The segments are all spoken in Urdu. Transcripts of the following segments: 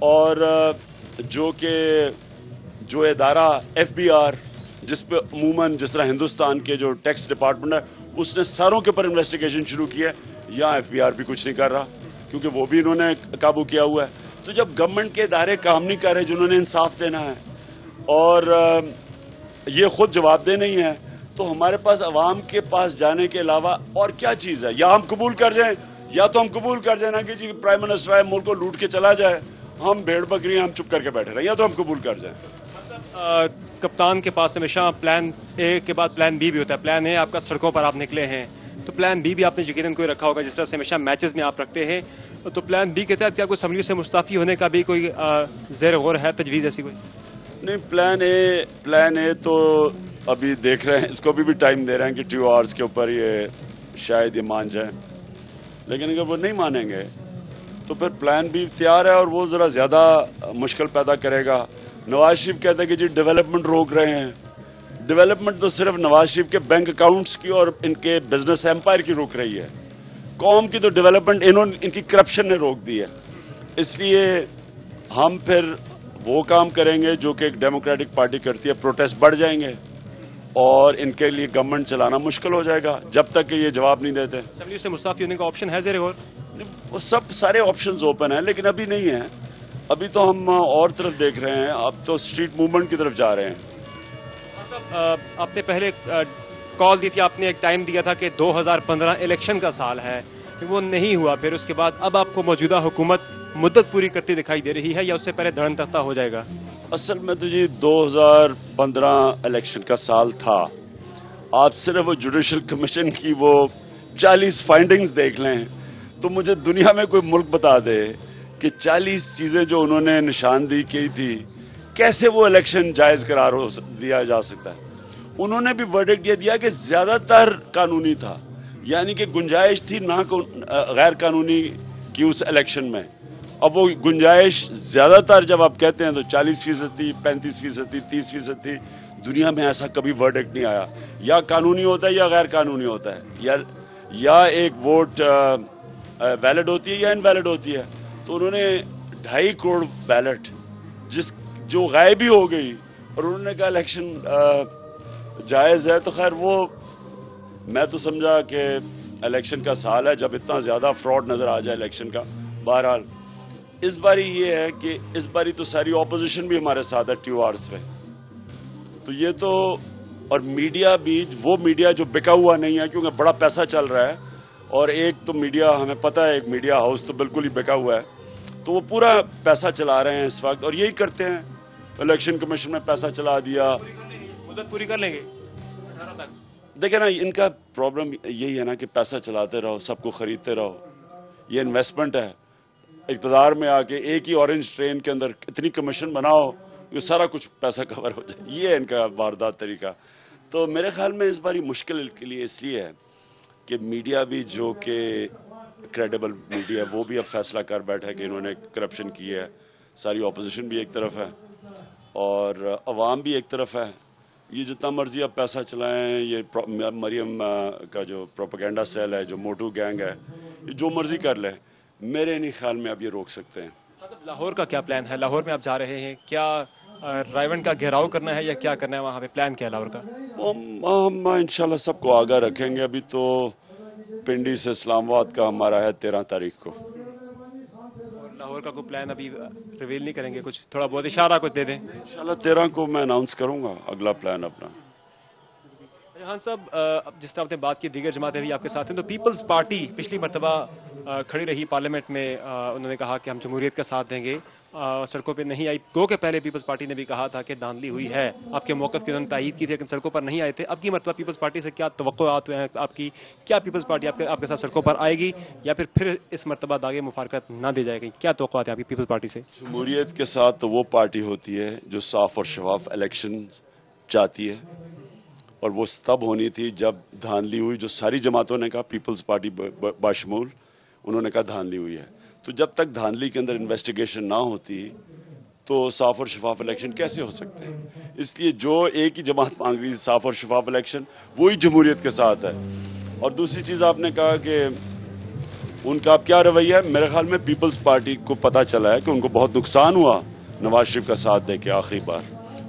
اور جو ادارہ FBR جس پہ عموماً جس طرح ہندوستان کے جو ٹیکس ڈپارٹمنٹ ہے اس نے ساروں کے اوپر انویسٹیگیشن شروع کی ہے، یہاں FBR بھی کچھ نہیں کر رہا کیونکہ وہ بھی انہوں نے قابو کیا ہوا ہے. تو جب گورنمنٹ کے ادارے کام نہیں کر رہے جنہوں نے انصاف دینا ہے اور یہ خود جواب دہ نہیں ہے، تو ہمارے پاس عوام کے پاس جانے کے علاوہ اور کیا چیز ہے؟ یا ہم قبول کر جائیں، یا تو ہم قبول کر جائیں نا کہ جی پرائم منسٹر آئے ملک کو لوٹ کے چلا جائے، ہم بھیڑ بکری ہم چپ کر کے بیٹھے رہے، یا تو ہم قبول کر جائیں. کپتان کے پاس ہمیشہ پلان اے کے بعد پلان بی بھی ہوتا ہے. پلان اے آپ کا سڑکوں پر آپ نکلے ہیں، تو پلان بی بھی آپ نے یقیناً کوئی رکھا ہوگا، جس طرح سے ہمیشہ میچز میں آپ رکھتے ہیں. تو پلان بی کے تحت کیا کوئی اسمبلی سے مستعفی ہونے کا بھی کوئی زیر غور ہے، تجویز ایسی کوئی؟ نہیں، پلان اے تو ابھی دیکھ رہے ہیں، اس کو بھی ٹائم دے رہے ہیں کہ 2 آورس کے اوپر یہ شاید یہ مان جائیں، لیکن اگر وہ نہیں مانیں گے تو پھر پلان بھی تیار ہے اور وہ ذرا زیادہ مشکل پیدا کرے گا. نواز شریف کہتے ہیں کہ جی ڈیولپمنٹ روک رہے ہیں. ڈیولپمنٹ تو صرف نواز شریف کے بینک اکاؤنٹس کی اور ان کے بزنس ایمپائر کی روک رہی ہے، قوم کی تو ڈیولپمنٹ ان کی کرپشن نے روک دی ہے. اس لیے ہم پھر وہ کام کریں گے جو کہ ایک ڈیموکریٹک پارٹی کرتی ہے، پروٹیسٹ بڑھ جائیں گے اور ان کے لیے گورنمنٹ چلانا مشکل ہو جائے گا جب تک کہ یہ جواب نہیں دیتے. اسمبلی سے مستعفی ہونے کا آپشن ہے زیر غور؟ وہ سارے آپشنز اوپن ہیں، لیکن ابھی نہیں ہیں. ابھی تو ہم اور طرف دیکھ رہے ہیں، اب تو اسٹریٹ موومنٹ کی طرف جا رہے ہیں. آپ نے پہلے کال دی تھی، آپ نے ایک ٹائم دیا تھا کہ 2015 الیکشن کا سال ہے، وہ نہیں ہوا. پھر اس کے بعد اب آپ کو موجودہ حکومت مدت پوری کرتی دکھائی دے رہی ہے، یا اس سے پہلے دھڑن تختہ ہو جائے گا؟ اصل میں تو جی 2015 الیکشن کا سال تھا. آپ صرف وہ جوڈیشل کمیشن کی وہ 40 فائنڈنگز دیکھ لیں تو مجھے دنیا میں کوئی ملک بتا دے کہ 40 چیزیں جو انہوں نے نشاندہی کی تھی کیسے وہ الیکشن جائز قرار دیا جا سکتا ہے. انہوں نے بھی ورڈکٹ یہ دیا کہ زیادہ تر قانونی تھا، یعنی کہ گنجائش تھی نہ غیر قانونی کی اس الیکشن میں. اب وہ گنجائش زیادہ تر جب آپ کہتے ہیں تو 40% تھی، 35% تھی، 30% تھی. دنیا میں ایسا کبھی ورڈکٹ نہیں آیا، یا قانونی ہوتا ہے یا غیر قانونی ہوتا ہے، یا ایک ووٹ ویلڈ ہوتی ہے یا انویلڈ ہوتی ہے. تو انہوں نے 2.5 کروڑ بیلٹ جو غائب ہی ہو گئی اور انہوں نے کہا الیکشن جائز ہے. تو خیر وہ میں تو سمجھا کہ الیکشن کا سال ہے جب اتنا زیادہ فراڈ نظر آ جائے الیکشن کا. بہرحال اس باری یہ ہے کہ اس باری تو ساری اپوزیشن بھی ہمارے ساتھ ہے 2 آورس پہ. تو یہ تو، اور میڈیا بھی، وہ میڈیا جو بکا ہوا نہیں ہے کیونکہ بڑا پیسہ چل رہا ہے، اور ایک تو میڈیا ہمیں پتہ ہے ایک میڈیا ہاؤس تو بالکل ہی بکا ہوا ہے، تو وہ پورا پیسہ چلا رہے ہیں اس وقت اور یہی کرتے ہیں. الیکشن کمیشن میں پیسہ چلا دیا. مدت پوری کر لیں گے 18 تک. دیکھیں نا، ان کا پرابلم یہی ہے نا کہ پیسہ چلاتے رہو، سب کو خریدتے رہو. یہ انویسٹمنٹ ہے. اقتدار میں آ کے ایک ہی اورنج ٹرین کے اندر اتنی کمیشن بناؤ کہ سارا کچھ پیسہ کور ہو جائے. یہ ہے ان کا واردات طریقہ. تو میرے خیال میں اس باری مشکل کے لیے اس لیے ہے کہ میڈیا بھی جو کہ کریڈیبل میڈیا ہے وہ بھی اب فیصلہ کر بیٹھا ہے کہ انہوں نے کرپشن کی ہے. ساری اپوزیشن بھی ایک طرف ہے اور عوام بھی ایک طرف ہے. یہ جتنا مرضی اب پیسہ چلائیں، یہ مریم کا جو پروپیگنڈا سیل ہے، جو موٹو گینگ ہے، یہ جو مرضی کر لے. میرے نہیں خیال میں اب یہ روک سکتے ہیں. لاہور کا کیا پلان ہے؟ لاہور میں آپ جا رہے ہیں، کیا رائیونڈ کا گھیراؤ کرنا ہے یا کیا کرنا ہے وہاں پہ؟ پلان کیا ہے لاہور کا؟ ہم انشاءاللہ سب کو آگاہ رکھیں گے. ابھی تو پنڈی سے اسلام آباد کا ہمارا ہے 13 تاریخ کو. اور لاہور کا کوئی پلان ابھی ریویل نہیں کریں گے؟ کچھ تھوڑا بہت اشارہ کچھ دے دیں. انشاءاللہ 13 کو میں اناؤنس کروں گا اگلا پلان اپنا. خان صاحب، جس طرح آپ نے بات کی دیگر جماعتیں بھی آپ کے ساتھ ہیں، تو پیپلز پارٹی پچھلی مرتبہ کھڑی رہی پارلیمنٹ میں. انہوں نے کہا کہ ہم جمہوریت کا ساتھ دیں گے، سڑکوں پہ نہیں آئی. گو کے پہلے پیپلز پارٹی نے بھی کہا تھا کہ دھاندلی ہوئی ہے. آپ کے موقف کی انہوں نے تائید کی تھی لیکن سڑکوں پر نہیں آئے تھے. اب کی مرتبہ پیپلز پارٹی سے کیا توقعات ہیں آپ کی؟ کیا پیپلز پارٹی آپ کے ساتھ سڑکوں پر آئے گی یا پھر اس مرتبہ داغ مفارقت نہ دی جائے گی؟ کیا توقعات ہیں آپ کی پیپلز پارٹی سے؟ جمہوریت کے ساتھ تو وہ پارٹی ہوتی ہے جو صاف اور شفاف الیکشن چاہتی ہے، اور وہ تب ہونی تھی جب دھاندلی ہوئی. جو ساری جماعتوں نے کہا، پیپلز پارٹی باشمول، انہوں نے کہا دھاندلی ہوئی ہے. تو جب تک دھاندلی کے اندر انویسٹیگیشن نہ ہوتی تو صاف اور شفاف الیکشن کیسے ہو سکتے ہیں؟ اس لیے جو ایک ہی جماعت مانگ رہی ہے صاف اور شفاف الیکشن، وہی جمہوریت کے ساتھ ہے. اور دوسری چیز آپ نے کہا کہ ان کا اب کیا رویہ ہے؟ میرے خیال میں پیپلز پارٹی کو پتہ چلا ہے کہ ان کو بہت نقصان ہوا نواز شریف کا ساتھ دے کے آخری بار،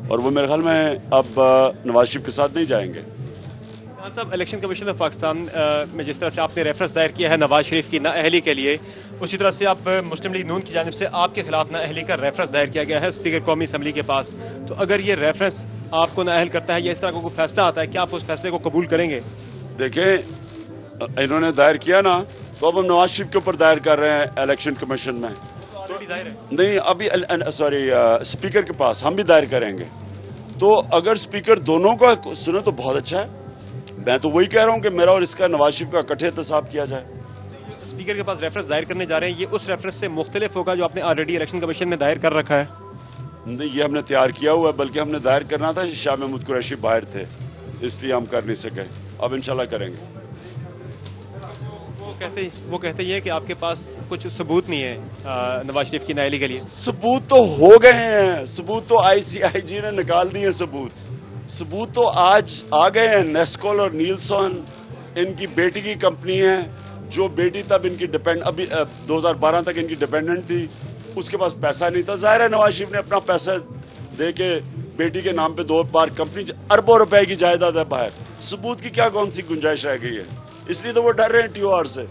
اور وہ میرے خیال میں اب نواز شریف کے ساتھ نہیں جائیں گے۔ صاحب، الیکشن کمیشن آف پاکستان میں جس طرح سے آپ نے ریفرنس دائر کیا ہے نواز شریف کی نااہلی کے لیے، اسی طرح سے آپ مسلم لیگ نون کی جانب سے آپ کے خلاف نااہلی کا ریفرنس دائر کیا گیا ہے اسپیکر قومی اسمبلی کے پاس۔ تو اگر یہ ریفرنس آپ کو نااہل کرتا ہے یا اس طرح کا کوئی فیصلہ آتا ہے، کیا آپ اس فیصلے کو قبول کریں گے؟ دیکھیں، انہوں نے دائر کیا نا، تو اب ہم نواز شریف کے اوپر دائر کر رہے ہیں الیکشن کمیشن میں۔ نہیں، ابھی سوری اسپیکر کے پاس ہم بھی دائر کریں گے۔ تو اگر اسپیکر دونوں کا سنے تو بہت اچھا ہے۔ میں تو وہی کہہ رہا ہوں کہ میرا اور اس کا نواز شریف کا اکٹھے احتساب کیا جائے۔ اسپیکر کے پاس ریفرنس دائر کرنے جا رہے ہیں، یہ اس ریفرنس سے مختلف ہوگا جو آپ نے آلریڈی الیکشن کمیشن میں دائر کر رکھا ہے؟ نہیں، یہ ہم نے تیار کیا ہوا ہے، بلکہ ہم نے دائر کرنا تھا، شاہ محمود قریشی باہر تھے اس لیے ہم کر نہیں سکے۔ اب انشاءاللہ کریں گے۔ وہ کہتے یہ کہ آپ کے پاس کچھ ثبوت نہیں ہے نواز شریف کی نااہلی کے لیے۔ ثبوت تو ہو گئے ہیں، ثبوت تو ICIG نے نکال دیے ہیں۔ ثبوت تو آج آ گئے ہیں۔ نیسکول اور نیلسن ان کی بیٹی کی کمپنی ہے، جو بیٹی تب ان کی ابھی 2012 تک ان کی ڈیپینڈنٹ تھی، اس کے پاس پیسہ نہیں تھا۔ ظاہر ہے نواز شریف نے اپنا پیسہ دے کے بیٹی کے نام پہ 2 بار کمپنی، اربوں روپے کی جائیداد ہے باہر۔ ثبوت کی کیا کون سی گنجائش رہ گئی ہے؟ اس لیے تو وہ ڈر رہے ہیں TOR سے۔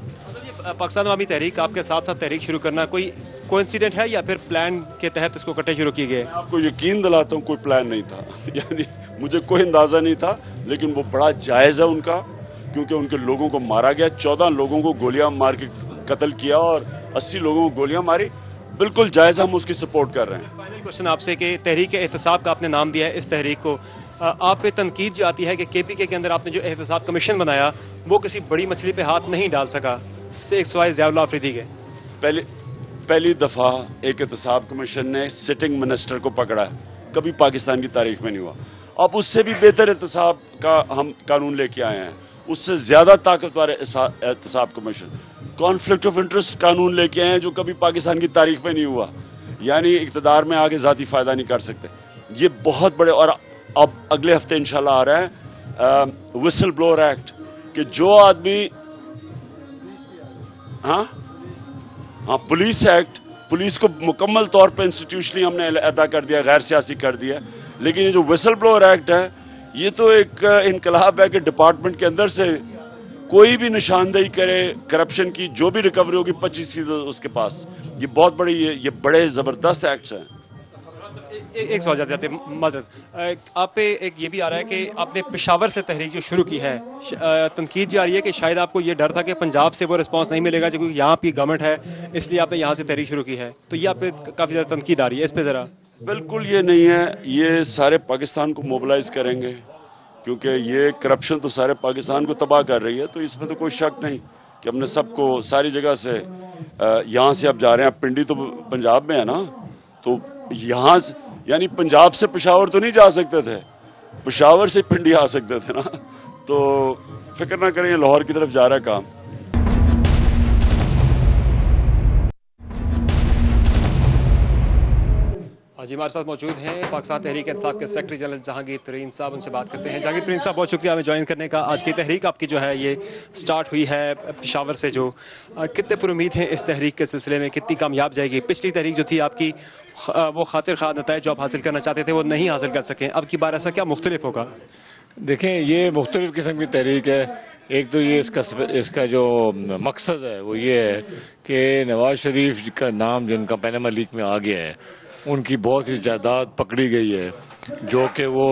پاکستان عوامی تحریک آپ کے ساتھ ساتھ تحریک شروع کرنا کوئی کوئنسیڈنٹ ہے یا پھر پلان کے تحت اس کو اکٹھے شروع کیے گئے؟ آپ کو یقین دلاتا ہوں کوئی پلان نہیں تھا، یعنی مجھے کوئی اندازہ نہیں تھا، لیکن وہ بڑا جائز ہے ان کا، کیونکہ ان کے لوگوں کو مارا گیا، 14 لوگوں کو گولیاں مار کے قتل کیا اور 80 لوگوں کو گولیاں ماری۔ بالکل جائز، ہم اس کی سپورٹ کر رہے ہیں۔ فائنل کوشچن آپ سے کہ تحریک احتساب کا آپ نے نام دیا ہے اس تحریک کو، آپ پہ تنقید جو آتی ہے کہ KPK کے اندر آپ نے جو احتساب کمیشن بنایا وہ کسی بڑی مچھلی پہ ہاتھ نہیں ڈال سکا، اس سے ایک سوائے ضیاء اللہ آفریدی کے۔ پہلی دفعہ ایک احتساب کمیشن نے سٹنگ منسٹر کو پکڑا ہے، کبھی پاکستان کی تاریخ میں نہیں ہوا۔ اب اس سے بھی بہتر احتساب کا ہم قانون لے کے آئے ہیں، اس سے زیادہ طاقتور احتساب کمیشن، کانفلکٹ آف انٹرسٹ قانون لے کے آئے ہیں جو کبھی پاکستان کی تاریخ میں نہیں ہوا، یعنی اقتدار میں آگے ذاتی فائدہ نہیں کر سکتے۔ یہ بہت بڑے، اور اب اگلے ہفتے انشاءاللہ آ رہا ہے وسل بلور ایکٹ، کہ جو آدمی ہاں پولیس ایکٹ، پولیس کو مکمل طور پہ انسٹیٹیوشنلی ہم نے ادا کر دیا، غیر سیاسی کر دیا، لیکن یہ جو وسل بلور ایکٹ ہے یہ تو ایک انقلاب ہے کہ ڈپارٹمنٹ کے اندر سے کوئی بھی نشاندہی کرے کرپشن کی، جو بھی ریکوری ہوگی 25% اس کے پاس۔ یہ بہت بڑی، یہ بڑے زبردست ایکٹس ہیں۔ ایک سوال جاتے ہیں، معذرت، آپ پہ ایک یہ بھی آ رہا ہے کہ آپ نے پشاور سے تحریک جو شروع کی ہے، تنقید جا رہی ہے کہ شاید آپ کو یہ ڈر تھا کہ پنجاب سے وہ رسپانس نہیں ملے گا کیونکہ یہاں کی گورنمنٹ ہے، اس لیے آپ نے یہاں سے تحریک شروع کی ہے، تو یہ آپ پہ کافی زیادہ تنقید آ رہی ہے، اس پہ ذرا۔ بالکل یہ نہیں ہے، یہ سارے پاکستان کو موبلائز کریں گے، کیونکہ یہ کرپشن تو سارے پاکستان کو تباہ کر رہی ہے، تو اس میں تو کوئی شک نہیں کہ ہم نے سب کو ساری جگہ سے، یہاں سے اب جا رہے ہیں، پنڈی تو پنجاب میں ہے نا، تو یہاں سے یعنی پنجاب سے پشاور تو نہیں جا سکتے تھے، پشاور سے پنڈی آ سکتے تھے نا، تو فکر نہ کریں، لاہور کی طرف جا رہا ہے کام۔ جی، ہمارے ساتھ موجود ہیں پاکستان تحریک انصاف کے سیکرٹری جنرل جہانگیر ترین صاحب، ان سے بات کرتے ہیں۔ جہانگیر ترین صاحب، بہت شکریہ ہمیں جوائن کرنے کا۔ آج کی تحریک آپ کی جو ہے یہ سٹارٹ ہوئی ہے پشاور سے، جو کتنے پر امید ہیں اس تحریک کے سلسلے میں، کتنی کامیاب جائے گی؟ پچھلی تحریک جو تھی آپ کی، وہ خاطر خواہ نتائج جو آپ حاصل کرنا چاہتے تھے وہ نہیں حاصل کر سکیں، اب کی بار ایسا کیا مختلف ہوگا؟ دیکھیں، یہ مختلف قسم کی تحریک ہے۔ ایک تو یہ اس کا جو مقصد ہے وہ یہ ہے کہ نواز شریف کا نام جن کا پیناما لیک میں آ گیا ہے، ان کی بہت سی جائیداد پکڑی گئی ہے جو کہ وہ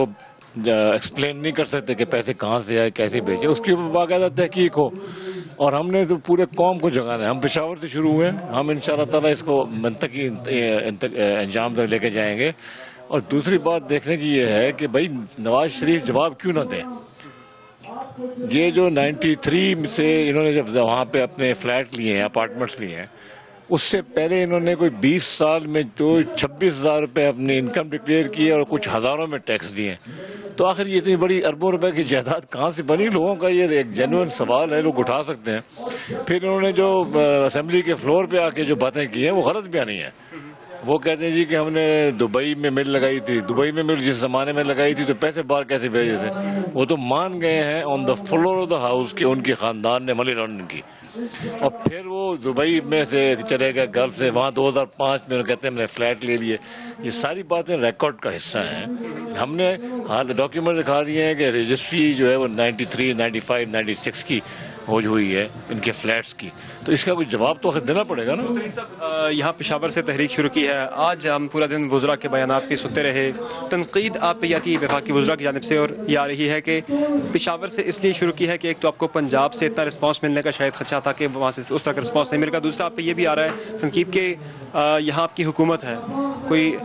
ایکسپلین نہیں کر سکتے کہ پیسے کہاں سے آئے، کیسے بھیجے، اس کی باقاعدہ تحقیق ہو، اور ہم نے تو پورے قوم کو جگانا ہے۔ ہم پشاور سے شروع ہوئے، ہم انشاءاللہ تعالیٰ اس کو منطقی انجام تک لے کے جائیں گے۔ اور دوسری بات دیکھنے کی یہ ہے کہ بھائی نواز شریف جواب کیوں نہ دیں؟ یہ جو 93 سے انہوں نے جب وہاں پہ اپنے فلیٹ لیے ہیں، اپارٹمنٹس لیے ہیں، اس سے پہلے انہوں نے کوئی 20 سال میں تو 26,000 روپے اپنی انکم ڈکلیئر کی اور کچھ ہزاروں میں ٹیکس دیے، تو آخر یہ اتنی بڑی اربوں روپے کی جائیداد کہاں سے بنی؟ لوگوں کا یہ ایک جینوئن سوال ہے، لوگ اٹھا سکتے ہیں۔ پھر انہوں نے جو اسمبلی کے فلور پہ آ کے جو باتیں کی ہیں وہ غلط بیانی ہیں۔ وہ کہتے ہیں جی کہ ہم نے دبئی میں مل لگائی تھی، دبئی میں مل جس زمانے میں لگائی تھی تو پیسے باہر کیسے بھیجے تھے؟ وہ تو مان گئے ہیں on the floor of the house کہ ان کے خاندان نے منی لانڈرنگ کی، اور پھر وہ دبئی میں سے چلے گئے گلف سے, وہاں 2005 میں کہتے ہیں میں نے فلیٹ لے لیے. یہ ساری باتیں ریکارڈ کا حصہ ہیں. ہم نے حال ڈاکیومنٹ دکھا دیے ہیں کہ رجسٹری جو ہے وہ 93, 95, 96 کی ہوئی ہے ان کے فلیٹس کی. تو اس کا کوئی جواب تو دینا پڑے گا نا. یہاں پشاور سے تحریک شروع کی ہے. آج ہم پورا دن وزراء کے بیانات بھی سنتے رہے. تنقید آپ پہ آتی ہے وفاقی وزراء کی جانب سے, اور یہ آ رہی ہے کہ پشاور سے اس لیے شروع کی ہے کہ ایک تو آپ کو پنجاب سے اتنا رسپانس ملنے کا شاید خدشہ تھا کہ وہاں سے اس طرح کا رسپانس نہیں ملے گا. دوسرا آپ پہ یہ بھی آ رہا ہے تنقید کہ یہاں آپ کی حکومت ہے, کوئی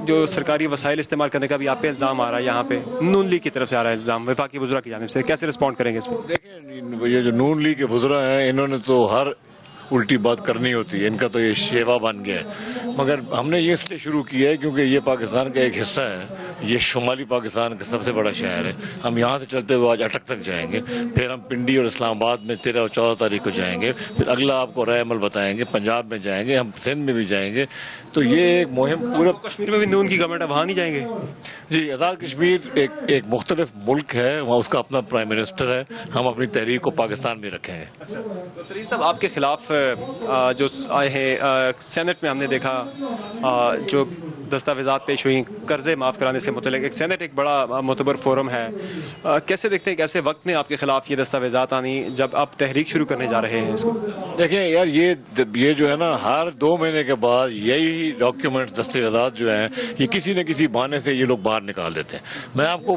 جو سرکاری وسائل استعمال کرنے کا بھی آپ پہ الزام آ رہا ہے. یہاں پہ نون لیگ کی طرف سے آ رہا ہے الزام وفاقی وزراء کی جانب سے. کیسے رسپونڈ کریں گے اس پہ؟ دیکھیں, یہ جو نون لیگ کے وزراء ہیں انہوں نے تو ہر الٹی بات کرنی ہوتی ہے, ان کا تو یہ شیوا بن گیا ہے. مگر ہم نے یہ اس لیے شروع کیا ہے کیونکہ یہ پاکستان کا ایک حصہ ہے. یہ شمالی پاکستان کا سب سے بڑا شہر ہے. ہم یہاں سے چلتے ہوئے آج اٹک تک جائیں گے, پھر ہم پنڈی اور اسلام آباد میں 13 اور 14 تاریخ کو جائیں گے, پھر اگلا آپ کو رائے عمل بتائیں گے, پنجاب میں جائیں گے, ہم سندھ میں بھی جائیں گے. تو یہ ایک مہم پورا کشمیر میں بھی نون کی گورنمنٹ ہے, وہاں نہیں جائیں گے؟ جی, آزاد کشمیر ایک مختلف ملک ہے, وہاں اس کا اپنا پرائم منسٹر ہے. ہم اپنی تحریک کو پاکستان میں رکھیں گے. ترین صاحب, آپ کے خلاف جو آئے ہیں سینٹ میں ہم نے دیکھا جو دستاویزات پیش ہوئی قرضے معاف کرانے سے متعلق, ایک سینٹ ایک بڑا معتبر فورم ہے. کیسے دیکھتے ہیں کہ ایسے وقت میں آپ کے خلاف یہ دستاویزات آنی جب آپ تحریک شروع کرنے جا رہے ہیں اس کو؟ دیکھیں یار, یہ جو ہے نا ہر 2 مہینے کے بعد یہی ڈاکیومنٹ دستاویزات جو ہیں یہ کسی نہ کسی بہانے سے یہ لوگ باہر نکال دیتے ہیں. میں آپ کو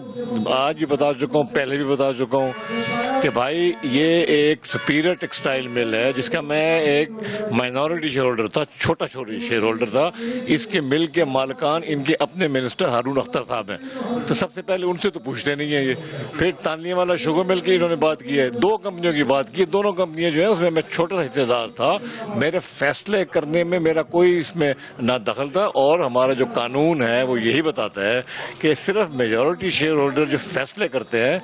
آج بھی بتا چکا ہوں, پہلے بھی بتا چکا ہوں کہ بھائی یہ ایک سپیریئر ٹیکسٹائل مل ہے جس کا میں ایک مائنورٹی شیئر ہولڈر تھا, چھوٹا شیئر ہولڈر تھا. اس کے مل کے مالکان ان کے اپنے منسٹر ہارون اختر صاحب ہیں. تو سب سے پہلے ان سے تو پوچھتے نہیں ہیں یہ. پھر تانیہ والا شوگر مل کے انہوں نے بات کی ہے, 2 کمپنیوں کی بات کی. دونوں کمپنیاں جو ہیں اس میں چھوٹا سا حصے دار تھا. میرے فیصلے کرنے میں میرا کوئی اس میں نہ دخل تھا, اور ہمارا جو قانون ہے وہ یہی بتاتا ہے کہ صرف میجورٹی شیئر ہولڈر جو فیصلے کرتے ہیں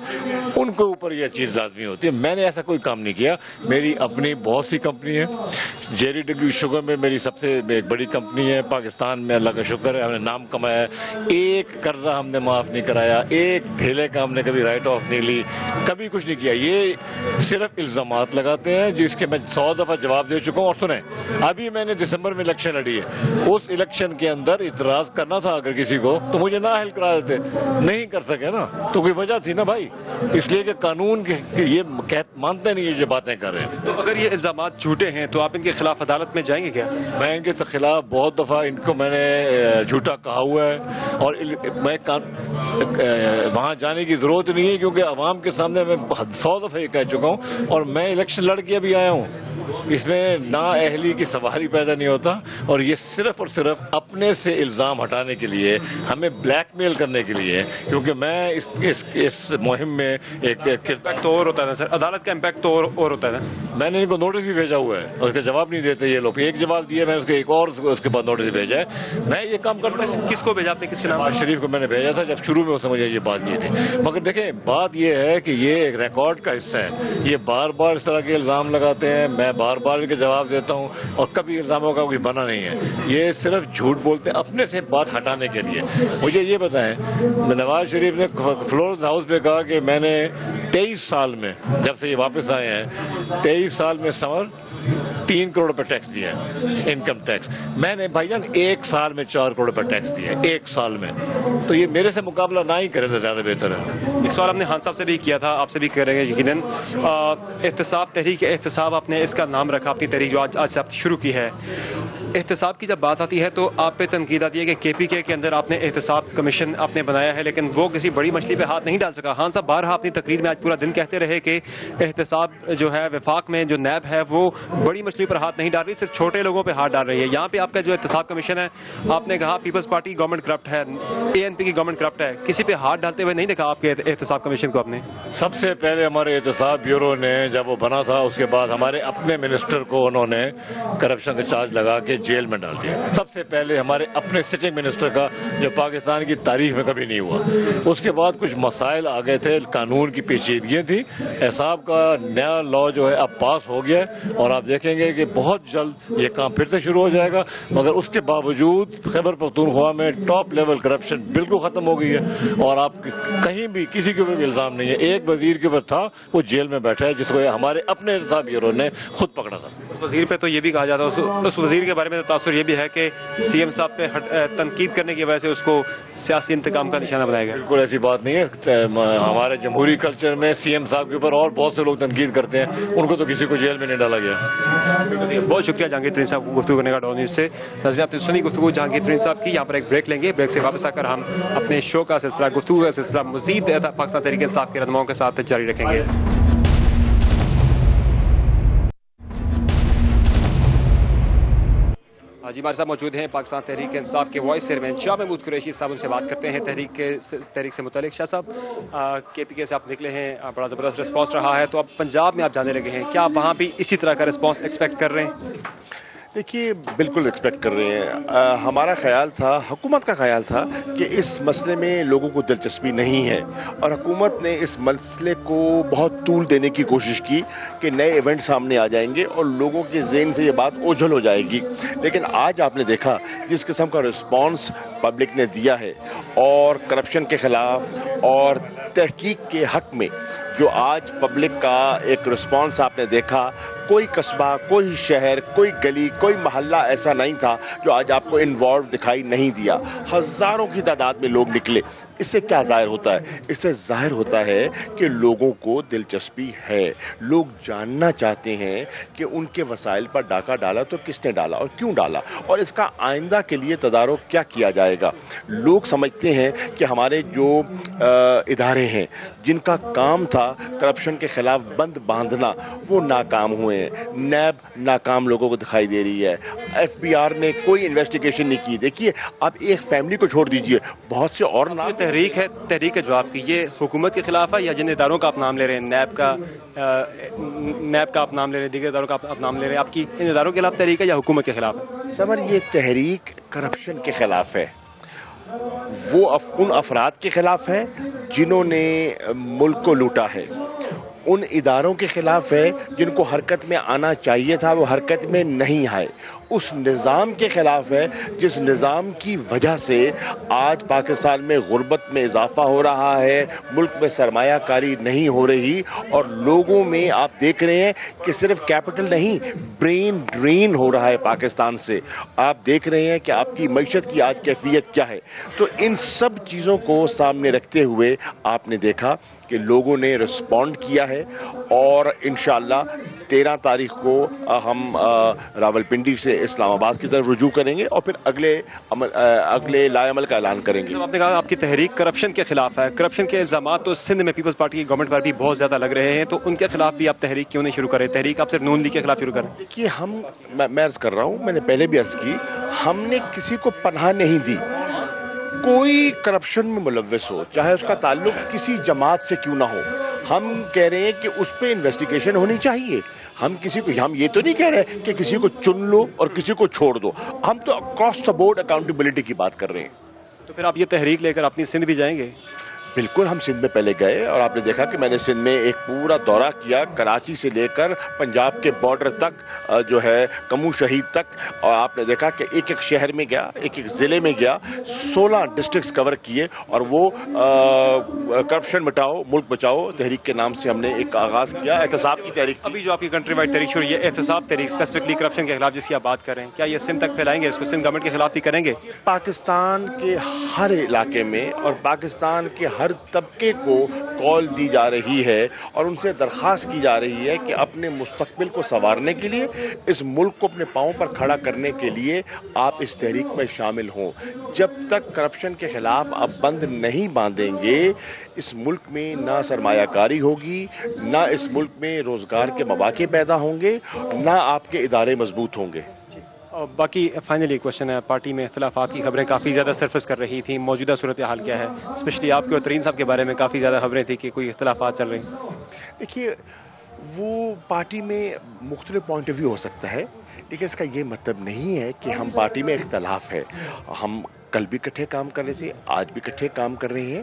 ان کے اوپر یہ چیز لازمی ہوتی ہے. میں نے ایسا کوئی کام نہیں کیا. میری اپنی بہت سی کمپنی ہے. JDW شوگر میں میری سب سے ایک بڑی کمپنی ہے پاکستان میں, اللہ کا شکر ہے ہم نے نام کمایا ہے. ایک قرضہ ہم نے معاف نہیں کرایا, ایک ڈھیلے کا ہم نے کبھی رائٹ آف نہیں لی, کبھی کچھ نہیں کیا. یہ صرف الزامات لگاتے ہیں جس کے میں 100 دفعہ جواب دے چکا ہوں. اور سنیں, ابھی میں نے دسمبر میں الیکشن لڑی ہے, اس الیکشن کے اندر اعتراض کرنا تھا اگر کسی کو تو مجھے نااہل کرا دیتے, نہیں کر سکے نا, تو کوئی وجہ تھی نا بھائی. اس لیے کہ قانون کے یہ مانتے نہیں یہ باتیں کر رہے ہیں. تو اگر یہ الزامات جھوٹے ہیں تو آپ ان کے خلاف عدالت میں جائیں گے کیا؟ میں ان کے خلاف بہت دفعہ ان کو میں نے جھوٹا کہا ہوا ہے, اور میں وہاں جانے کی ضرورت نہیں ہے کیونکہ عوام کے سامنے میں 100 دفعہ یہ کہہ چکا ہوں, اور میں الیکشن لڑ کے بھی آیا ہوں. اس میں نااہلی کی سواری پیدا نہیں ہوتا, اور یہ صرف اور صرف اپنے سے الزام ہٹانے کے لیے, ہمیں بلیک میل کرنے کے لیے, کیونکہ میں اس مہم میں ایک امپیکٹ تو اور ہوتا ہے نا سر, عدالت کا امپیکٹ تو اور ہوتا ہے نا. میں نے ان کو نوٹس بھی بھیجا ہوا ہے اور اس کا جواب نہیں دیتے یہ لوگ. ایک جواب دیا, میں اس کو ایک اور اس کے بعد نوٹس بھیجا ہے. میں یہ کام کرتا ہوں. کس کو بھیجا آپ نے, کس کے نام؟ نواز شریف کو میں نے بھیجا تھا جب شروع میں اس نے مجھے یہ بات کی تھی. مگر دیکھیں بات یہ ہے کہ یہ ایک ریکارڈ کا حصہ ہے. یہ بار بار اس طرح کے الزام لگاتے ہیں, میں بار بار ان کے جواب دیتا ہوں, اور کبھی الزاموں کا کوئی بنا نہیں ہے. یہ صرف جھوٹ بولتے ہیں اپنے سے بات ہٹانے کے لیے. مجھے یہ بتائیں, نواز شریف نے فلورنس ہاؤس پہ کہا کہ میں نے 23 سال میں, جب سے یہ واپس آئے ہیں 23 سال میں سمر 3 کروڑ روپے ٹیکس دیا ہے, انکم ٹیکس. میں نے بھائی جان 1 سال میں 4 کروڑ روپے ٹیکس دیا ہے, 1 سال میں. تو یہ میرے سے مقابلہ نہ ہی کرے تو زیادہ بہتر ہے. ایک سوال ہم نے خان صاحب سے بھی کیا تھا, آپ سے بھی کر رہے ہیں یقیناً. احتساب, تحریک احتساب آپ نے اس کا نام رکھا, اپنی تحریک جو آج سے آپ شروع کی ہے. احتساب کی جب بات آتی ہے تو آپ پہ تنقید آتی ہے کہ KPK کے اندر آپ نے احتساب کمیشن آپ نے بنایا ہے, لیکن وہ کسی بڑی مچھلی پہ ہاتھ نہیں ڈال سکا. خان صاحب بارہا اپنی تقریر میں آج پورا دن کہتے رہے کہ احتساب جو ہے وفاق میں جو نیب ہے وہ بڑی مچھلی پر ہاتھ نہیں ڈال رہی, صرف چھوٹے لوگوں پہ ہاتھ ڈال رہی ہے. یہاں پہ آپ کا جو احتساب کمیشن ہے, آپ نے کہا پیپلز پارٹی گورنمنٹ کرپٹ ہے, ANP کی گورنمنٹ کرپٹ ہے, کسی پہ ہاتھ ڈالتے ہوئے نہیں دیکھا آپ کے احتساب کمیشن کو. آپ نے سب سے پہلے ہمارے احتساب بیورو نے جب وہ بنا تھا اس کے بعد ہمارے اپنے منسٹر کو انہوں نے کرپشن کا چارج لگا کے جیل میں ڈال دیا. سب سے پہلے ہمارے اپنے سٹنگ منسٹر کا, جو پاکستان کی تاریخ میں کبھی نہیں ہوا. اس کے بعد کچھ مسائل آ گئے تھے, قانون کی پیچیدگیاں تھیں. احتساب کا نیا لا جو ہے اب پاس ہو گیا, اور آپ دیکھیں گے ہے کہ بہت جلد یہ کام پھر سے شروع ہو جائے گا، مگر اس کے باوجود خیبر پختونخوا میں ٹاپ لیول کرپشن بالکل ختم ہو گئی ہے، اور آپ کہیں بھی کسی کے اوپر بھی الزام نہیں ہے. ایک وزیر کے اوپر تھا، وہ جیل میں بیٹھا ہے، جس کو ہمارے اپنے انصاف بیورو نے خود پکڑا تھا. وزیر پہ تو یہ بھی کہا جاتا ہے، اس وزیر کے بارے میں تاثر یہ بھی ہے کہ سی ایم صاحب پہ تنقید کرنے کی وجہ سے اس کو سیاسی انتقام کا نشانہ بنایا گیا. بالکل ایسی بات نہیں ہے. ہمارے جمہوری کلچر میں سی ایم صاحب کے اوپر اور بہت سے لوگ تنقید کرتے ہیں، ان کو تو کسی کو جیل میں نہیں ڈالا گیا. بہت شکریہ جہانگیر ترین صاحب کو گفتگو کرنے کا ڈون نیوز سے. ناظرین آپ نے سنی گفتگو جہانگیر ترین صاحب کی. یہاں پر ایک بریک لیں گے، بریک سے واپس آ کر ہم اپنے شو کا سلسلہ، گفتگو کا سلسلہ مزید پاکستان تحریک انصاف کے رہنماؤں کے ساتھ جاری رکھیں گے. جی ہمارے ساتھ موجود ہیں پاکستان تحریک انصاف کے وائس چیئرمین شاہ محمود قریشی صاحب. ان سے بات کرتے ہیں تحریک سے متعلق. شاہ صاحب، کے پی کے سے آپ نکلے ہیں، بڑا زبردست رسپانس رہا ہے، تو اب پنجاب میں آپ جانے لگے ہیں، کیا وہاں بھی اسی طرح کا رسپانس ایکسپیکٹ کر رہے ہیں؟ دیکھیے بالکل ایکسپیکٹ کر رہے ہیں. ہمارا خیال تھا، حکومت کا خیال تھا کہ اس مسئلے میں لوگوں کو دلچسپی نہیں ہے، اور حکومت نے اس مسئلے کو بہت طول دینے کی کوشش کی کہ نئے ایونٹ سامنے آ جائیں گے اور لوگوں کے ذہن سے یہ بات اوجھل ہو جائے گی. لیکن آج آپ نے دیکھا جس قسم کا رسپانس پبلک نے دیا ہے، اور کرپشن کے خلاف اور تحقیق کے حق میں جو آج پبلک کا ایک رسپانس آپ نے دیکھا، کوئی قصبہ، کوئی شہر، کوئی گلی، کوئی محلہ ایسا نہیں تھا جو آج آپ کو انوالو دکھائی نہیں دیا. ہزاروں کی تعداد میں لوگ نکلے. اس سے کیا ظاہر ہوتا ہے؟ اس سے ظاہر ہوتا ہے کہ لوگوں کو دلچسپی ہے، لوگ جاننا چاہتے ہیں کہ ان کے وسائل پر ڈاکہ ڈالا تو کس نے ڈالا اور کیوں ڈالا، اور اس کا آئندہ کے لیے تدارک کیا کیا جائے گا. لوگ سمجھتے ہیں کہ ہمارے جو ادارے ہیں جن کا کام تھا کرپشن کے خلاف بند باندھنا، وہ ناکام ہوئے ہیں. نیب ناکام لوگوں کو دکھائی دے رہی ہے. ایف بی آر نے کوئی انویسٹیگیشن نہیں کی. دیکھیے آپ ایک فیملی کو چھوڑ دیجئے، بہت سے اور نام. تحریک ہے جو آپ کی، یہ حکومت کے خلاف ہے یا جن اداروں کا آپ نام لے رہے ہیں، نیب کا آپ نام لے رہے ہیں، دیگر اداروں کا آپ نام لے رہے ہیں، آپ کی ان اداروں کے خلاف تحریک ہے یا حکومت کے خلاف ہے؟ سمر، یہ تحریک کرپشن کے خلاف ہے. وہ ان افراد کے خلاف ہے جنہوں نے ملک کو لوٹا ہے. ان اداروں کے خلاف ہے جن کو حرکت میں آنا چاہیے تھا، وہ حرکت میں نہیں آئے. اس نظام کے خلاف ہے جس نظام کی وجہ سے آج پاکستان میں غربت میں اضافہ ہو رہا ہے، ملک میں سرمایہ کاری نہیں ہو رہی، اور لوگوں میں آپ دیکھ رہے ہیں کہ صرف کیپٹل نہیں، برین ڈرین ہو رہا ہے پاکستان سے. آپ دیکھ رہے ہیں کہ آپ کی معیشت کی آج کیفیت کیا ہے. تو ان سب چیزوں کو سامنے رکھتے ہوئے آپ نے دیکھا کہ لوگوں نے رسپونڈ کیا ہے، اور انشاءاللہ 13 تاریخ کو ہم راولپنڈی سے اسلام آباد کی طرف رجوع کریں گے، اور پھر اگلے لائے عمل کا اعلان کریں گے. آپ نے کہا آپ کی تحریک کرپشن کے خلاف ہے. کرپشن کے الزامات تو سندھ میں پیپلز پارٹی کی گورنمنٹ پر بھی بہت زیادہ لگ رہے ہیں، تو ان کے خلاف بھی آپ تحریک کیوں نہیں شروع کریں؟ تحریک آپ صرف نون لیگ کے خلاف شروع کریں. دیکھیے میں عرض کر رہا ہوں، میں نے پہلے بھی عرض کی، ہم نے کسی کو پناہ نہیں دی. کوئی کرپشن میں ملوث ہو، چاہے اس کا تعلق کسی جماعت سے کیوں نہ ہو، ہم کہہ رہے ہیں کہ اس پہ انویسٹیگیشن ہونی چاہیے. ہم یہ تو نہیں کہہ رہے کہ کسی کو چن لو اور کسی کو چھوڑ دو. ہم تو اکراس دا بورڈ اکاؤنٹیبلٹی کی بات کر رہے ہیں. تو پھر آپ یہ تحریک لے کر اپنی سندھ بھی جائیں گے؟ بالکل، ہم سندھ میں پہلے گئے، اور آپ نے دیکھا کہ میں نے سندھ میں ایک پورا دورہ کیا، کراچی سے لے کر پنجاب کے بارڈر تک، جو ہے کمو شہید تک، اور آپ نے دیکھا کہ ایک ایک شہر میں گیا، ایک ایک ضلع میں گیا، 16 ڈسٹرکٹس کور کیے، اور وہ کرپشن مٹاؤ ملک بچاؤ تحریک کے نام سے ہم نے ایک آغاز کیا، احتساب کی تحریک. ابھی جو آپ کی کنٹری وائڈ تحریک شروع ہے، احتساب تحریک، اسپیسیفکلی کرپشن کے خلاف جس کی آپ بات کر رہے ہیں، کیا یہ سندھ تک پھیلائیں گے؟ اس کو سندھ گورنمنٹ کے خلاف بھی کریں گے؟ پاکستان کے ہر علاقے میں اور پاکستان کے ہر طبقے کو کال دی جا رہی ہے، اور ان سے درخواست کی جا رہی ہے کہ اپنے مستقبل کو سنوارنے کے لیے، اس ملک کو اپنے پاؤں پر کھڑا کرنے کے لیے آپ اس تحریک میں شامل ہوں. جب تک کرپشن کے خلاف آپ بند نہیں باندھیں گے، اس ملک میں نہ سرمایہ کاری ہوگی، نہ اس ملک میں روزگار کے مواقع پیدا ہوں گے، نہ آپ کے ادارے مضبوط ہوں گے. باقی فائنلی کوشچن ہے، پارٹی میں اختلافات کی خبریں کافی زیادہ سرفس کر رہی تھیں، موجودہ صورتحال کیا ہے؟ اسپیشلی آپ کے اور ترین صاحب کے بارے میں کافی زیادہ خبریں تھیں کہ کوئی اختلافات چل رہی ہیں. دیکھیے، وہ پارٹی میں مختلف پوائنٹ آف ویو ہو سکتا ہے، لیکن اس کا یہ مطلب نہیں ہے کہ ہم پارٹی میں اختلاف ہے. ہم کل بھی اکٹھے کام کر رہے تھے، آج بھی اکٹھے کام کر رہے ہیں،